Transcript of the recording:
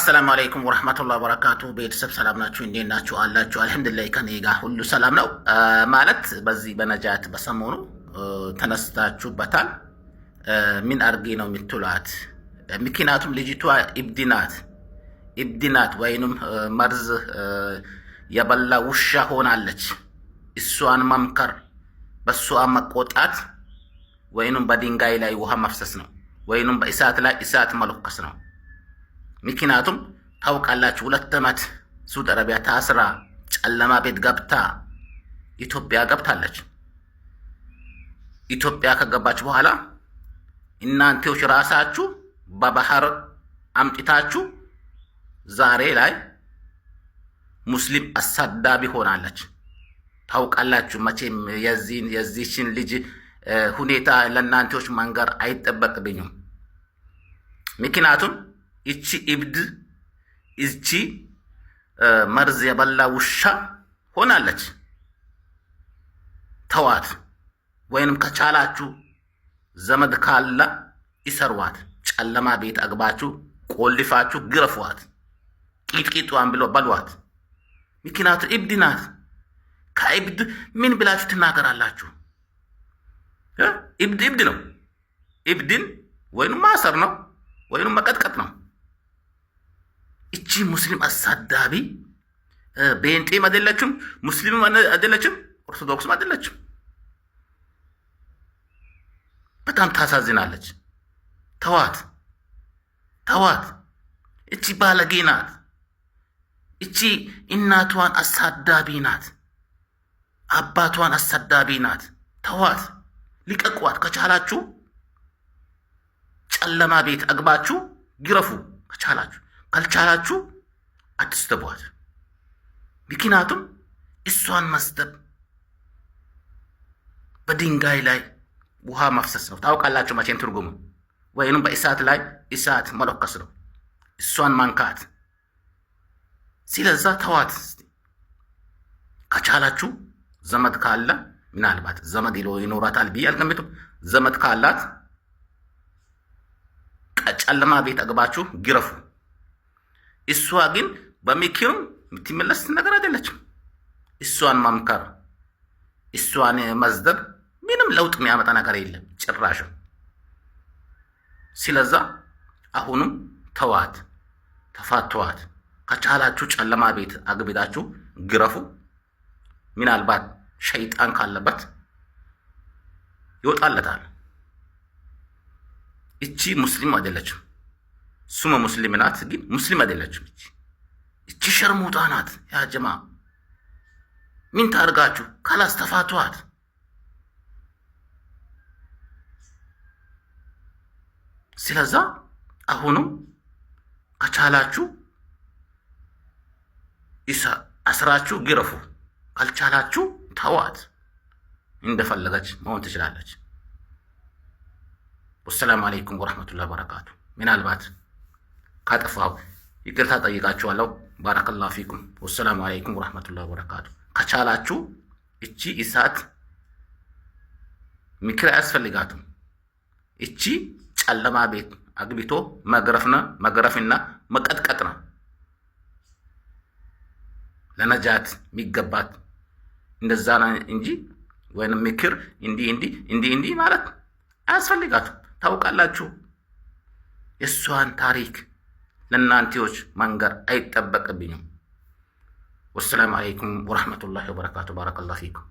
አሰላሙ አለይኩም ወራህመቱላሂ ወበረካቱ። ቤተሰብ ሰላም ናችሁ? እንዴት ናችሁ? አላችሁ? አልሐምዱሊላህ ከኔ ጋር ሁሉ ሰላም ነው። ማለት በዚህ በነጃት በሰሞኑ ተነስታችሁበታል። ምን አርጌ ነው የምትሏት? ምክንያቱም ልጅቷ እብድናት ወይንም መርዝ የበላ ውሻ ሆናለች። እሷን መምከር፣ በሷ መቆጣት ወይንም በድንጋይ ላይ ውሃ መፍሰስ ነው፣ ወይንም በእሳት ላይ እሳት መለኮስ ነው። ምክንያቱም ታውቃላችሁ 2 ዓመት ሳውዲ አረቢያ ታስራ ጨለማ ቤት ገብታ ኢትዮጵያ ገብታለች። ኢትዮጵያ ከገባች በኋላ እናንተዎች ራሳችሁ በባህር አምጥታችሁ ዛሬ ላይ ሙስሊም አሳዳቢ ሆናለች። ታውቃላችሁ መቼም የዚህችን ልጅ ሁኔታ ለእናንተዎች መንገር አይጠበቅብኝም። ምክንያቱም እቺ መርዝ የበላ ውሻ ሆናለች። ተዋት፣ ወይንም ከቻላችሁ ዘመድ ካለ ይሰርዋት፣ ጨለማ ቤት አግባችሁ ቆልፋችሁ ግረፏት፣ ቂጥቂጧን ብሎ በሏት። ምክንያቱ እብድ ናት። ከእብድ ምን ብላችሁ ትናገራላችሁ? እብድ ነው። እብድን ወይንም ማሰር ነው ወይንም መቀጥቀጥ ነው። እቺ ሙስሊም አሳዳቢ ቤንጤም አይደለችም፣ ሙስሊምም አይደለችም፣ ኦርቶዶክስም አይደለችም። በጣም ታሳዝናለች። ተዋት። እቺ ባለጌ ናት። እቺ እናቷን አሳዳቢ ናት፣ አባቷን አሳዳቢ ናት። ተዋት፣ ልቀቋት። ከቻላችሁ ጨለማ ቤት አግባችሁ ግረፉ ከቻላችሁ። ካልቻላችሁ አትስደቧት። ምክንያቱም እሷን መስደብ በድንጋይ ላይ ውሃ መፍሰስ ነው። ታውቃላችሁ መቼም ትርጉሙ፣ ወይንም በእሳት ላይ እሳት መለኮስ ነው፣ እሷን ማንካት። ስለዛ ተዋት። ከቻላችሁ ዘመድ ካለ ምናልባት ዘመድ ይኖራታል ብዬ አልገምትም። ዘመድ ካላት ጨለማ ቤት አግባችሁ ግረፉ። እሷ ግን በምክርም የምትመለስ ነገር አይደለችም። እሷን መምከር፣ እሷን መዝደብ ምንም ለውጥ የሚያመጣ ነገር የለም ጭራሽም። ስለዛ አሁንም ተዋት፣ ተፋቷት። ከቻላችሁ ጨለማ ቤት አግብታችሁ ግረፉ። ምናልባት ሸይጣን ካለበት ይወጣለታል። እቺ ሙስሊም አይደለችም። ሱመ ሙስሊም ናት፣ ግን ሙስሊም አይደለችም። እቺ ሸርሙጣ ናት። ያ ጀማ ምን ታርጋችሁ? ካላስተፋቷት ስለዛ አሁንም ከቻላችሁ አስራችሁ ግረፉ። ካልቻላችሁ ተዋት፣ እንደፈለገች መሆን ትችላለች። ወሰላሙ አለይኩም ወራህመቱላሂ ወበረካቱ። ምናልባት ካጠፋው ይቅርታ ጠይቃችኋለሁ። ባረከላሁ ፊኩም። ወሰላሙ አለይኩም ወራህመቱላሂ ወበረካቱ። ከቻላችሁ እቺ እሳት ምክር አያስፈልጋትም። እቺ ጨለማ ቤት አግብቶ መግረፍና መቀጥቀጥ ነው ለነጃት የሚገባት። እንደዛ እንጂ ወይንም ምክር እንዲህ ማለት አያስፈልጋትም። ታውቃላችሁ የእሷን ታሪክ ለእናንተዎች መንገር አይጠበቅብኝም። ወሰላሙ አለይኩም ወራህመቱላሂ ወበረካቱ። ባረከላሁ ፊኩም።